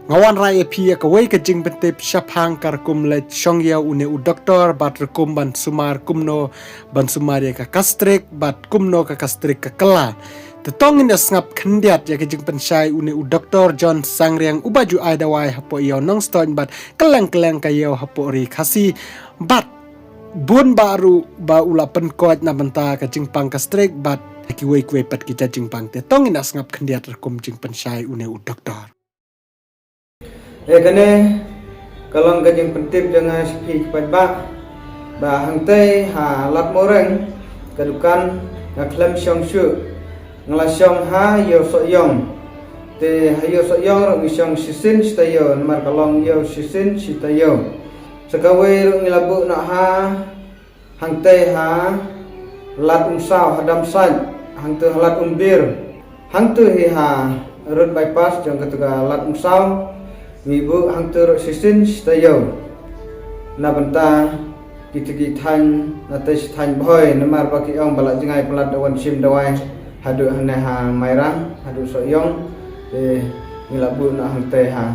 ngawan raya pia kawai kajing bentip syapang karkum le chongya une u doktor bat rekum ban sumar kumno ban sumar ya ka kastrik bat kumno ka kastrik ka kala. Tetongin ya ngap kendiat ya kajing pensai une u doktor John Sangriang ubaju aidawai hapo iyo nongstoin bat keleng-keleng kayo hapo ri kasi bat bun baru ba ula penkot na benta kajing pang kastrik bat kiwai pat kita jing pang tetongin ya ngap kendiat rekum jing pensai une u doktor. Kene kalong kajing pentip jangan sepi kepada ba hangtai ha lat moreng kadukan ngaklem syong syu nglasyong ha yo so yong te hayo so yong ro syong sisin stayo mar kalong yo sisin sitayo sakawe ro ngilabu na ha hangtai ha lat umsaw hadam san hangtu lat umbir hangtu hi ha road bypass jang katuga lat umsaw ngibu hangtur sisin stayo na benta kitigi than na tes than boy namar baki ong balak jingai pelat dawan sim dawai hadu hane ha mairang hadu soyong ngilabu na hangte ha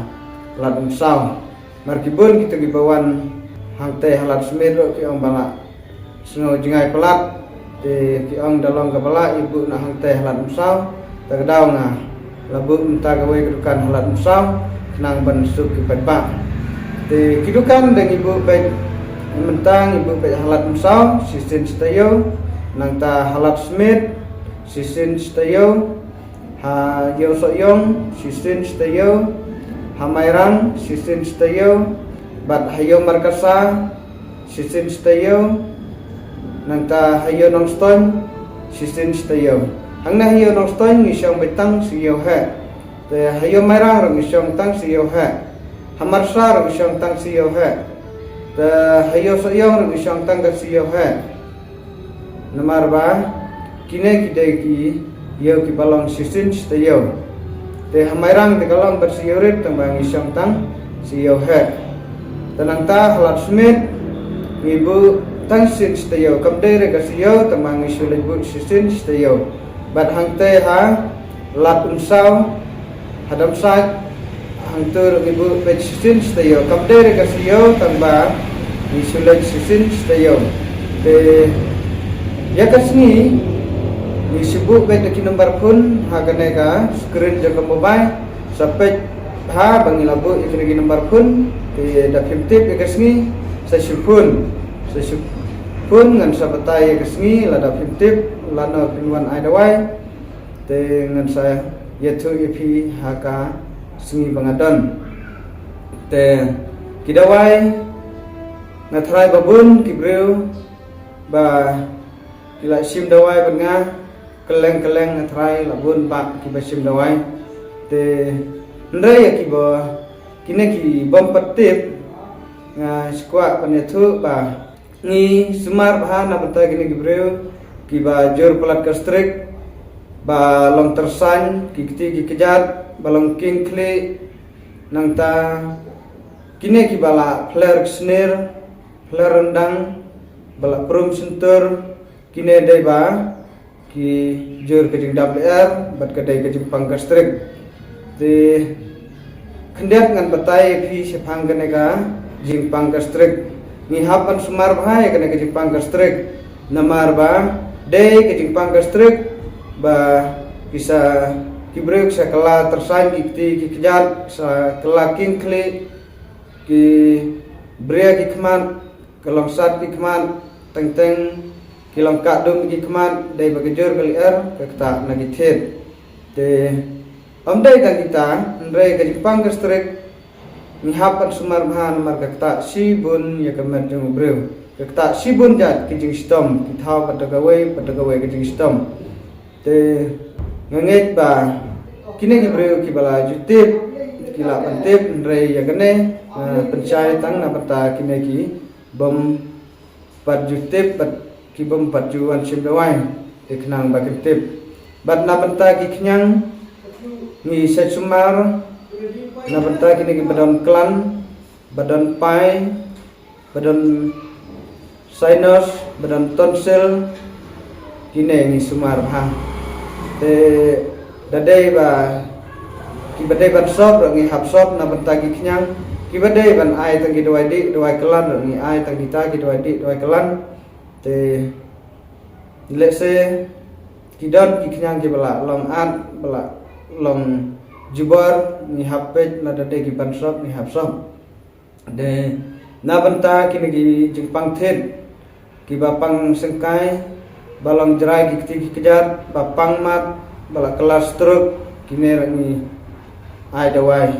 lat umsaw markibun kitigi bawan hangte halat smir ki ong balak sengo jingai pelat ki ong dalong ka balak ibu na hangte halat umsaw tagadaw nga labu unta gawe kedukan halat umsaw nang bensuk kipat te kidukan deng ibu baik mentang ibu baik halat umsaw sisin stayo nang ta halat smith sisin stayo ha yo soyong sisin stayo ha mairang sisin stayo bat hayo markasa sisin stayo nang ta hayo nongston sisin stayo hangna hayo nongston ngisyong betang siyo he te hayo mairang rong isyong tang siyo he hamarsa rong isyong tang siyo he te hayo soyong rong isyong tang ka siyo he namar ba kine kidai ki yo ki balong sisin stayo te hamairang te kalong bersiyorit tembang isyong tang siyo he tenang ta halat smith ngibu tang sin stayo kamde re ka siyo tembang isyulibu sisin stayo bat hangte ha lat umsaw hadam sak hangtur ibu pet sisin stayo kamde ka siyo tamba ni sulat sisin stayo te ya kasni ni sibuk pet ki nomor pun ha kane ka screen jaga mobile sampai ha bangilabu ikri nomor pun te da pimtip ya kasni sa sipun ngan sabatai ya kasni lada pimtip lana pinwan aidawai te ngan saya yaitu ipi haka sengi bangadon te kidawai ngatrai babun kibreu ba kila sim dawai benga keleng ngatrai labun ba kiba sim dawai te ndai ya kiba kine ki bom patip nga skwa panetu ba ni sumar bahan apa kine kibreu kiba jor pelat kastrik ba long tersan kikti kikejat balong kingkli nang ta kine ki bala flare snare flare rendang bala prum sentur kine dai ba ki jur kejing WR bat kedai kejing pangkastrik te kendiat ngan batai pi sepang kene ka jing pangkastrik ni hapan sumar bahai kene kejing pangkastrik namar ba dai kejing pangkastrik ba bisa kibrek sa kala tersain kikti kikejat sa kala kingkli ki brea kikman kalongsat kikman teng kilong kadum kikman dai bagajur kali kakta nagithet te amdai kan kita ndai ka Jepang kastrik ngihapan sumar bahan mar kakta sibun ya kamer jeng breu kakta sibun jat kijing stom kithaw patagawai kijing stom te nganget ba kine kibreu kibala jutip kila pantip ndrei ya kene pencai tang na pata kine ki bom pat jutip pat ki bom pat juan simdawai iknang ba kitip bat na panta ki knyang ni sumar na panta kine ki badan klan badan pai badan sinus badan tonsil kine ni sumar ha te dadai ba kibadai ban sop ro ngi hap sop na ban tagi knyang kibadai ban ai tang gi doi kelan ro ngi ai tang kita gi doi kelan te lese kidon ki knyang ki bala long at bala long jubor ni hapet na dade ki ban sop ni hap sop de na banta ki gi jingpang thet ki bapang sengkai balong jerai ki kiti kejar bapang mat bala kelas truk kine ni ai dawai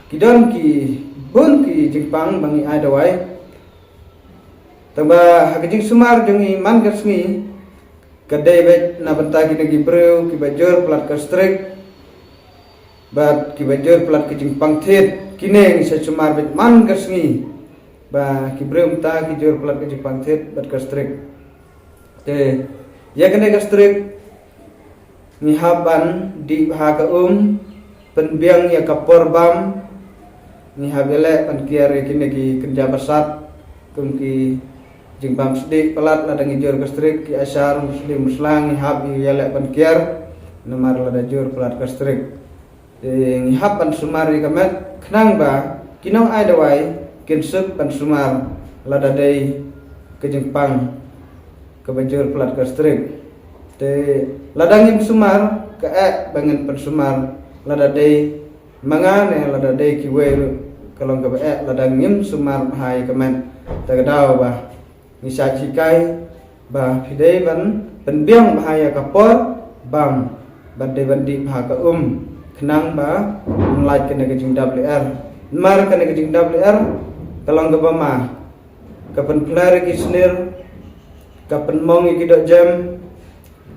kidon ki bun ki jingpang bangi ai dawai tamba hakijing sumar jungi man gersngi kadai bet na banta ki gi breu ki bajur plat kastrik bat ki bajur plat ki jingpang thet kine ngi sa sumar bet man gersngi ba ki breu ta ki jur plat ki jingpang thet bat kastrik te ya kene kastrik ni haban di bhaga penbiang ya kapor bam ni habele pan kiare kine ki kerja besar kum ki jingbam sedik pelat ladang jur kastrik ki asar muslim muslang ni hab ya le pan kiar nomor lada jur pelat kastrik ni hab pan sumar ni kamet khnang ba kinong ai dawai kinsuk pan sumar lada dei ke jingpang ke bajur pelat kastrik te ladangin sumar ke bangen pan sumar lada dei mangane lada dei ki weru kalong ke ladangin sumar hai kamet tagadau ba ngisa cikai ba fidei ban penbiang bahaya kapor bam badai bandi bahaka kenang ba mulai kena kejing WR mar kena kejing WR kalong ke bama kapan pelari kisnir kapan mongi kidok jam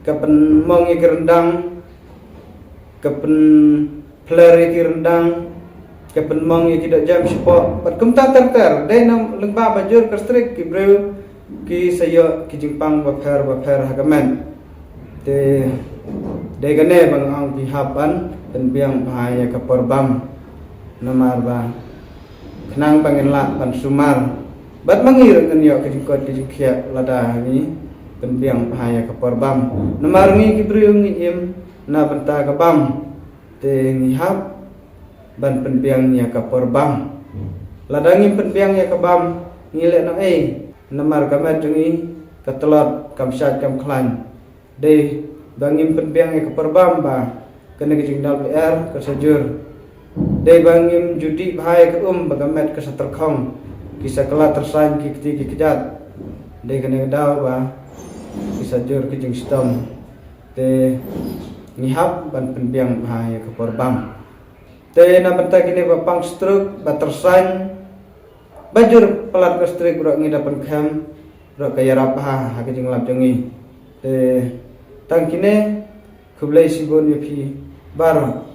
kapan mongi kerendang kapan pelari kirendang kapan mongi kidok jam sepok pat kumta ter dai nam lengba bajur kastrik ki breu ki sayo ki jingpang baper hagamen te de gane bang ang ki hapan dan biang bahaya kapor bam namar ba kenang pangen la pan sumar bat mangir ngan yo ki jingkot ki jingkhia lada ni dan biang bahaya kapor bam namar ngi ki briung ni im na banta ka bam te ngi hap ban penbiang nya kapor bam ladangi penbiang nya ka bam ngile na namar kamet jungi katelot kamsat kam klan de bangim penbiang ke perbam ba kena ke jingdal WR ke sajur de bangim judi bahaya ke bagamet ke saterkhong kisah kelat tersain ki keti kejat de kena dau ba ke sajur ke jing stom de ngihap ban penbiang bahaya ke perbam te na benta kini bapang struk ba tersain bajur pelat kastrik ro ngidapan kham ro kaya rapah ha kijing lap jongi tang kine khublai sibon yepi baro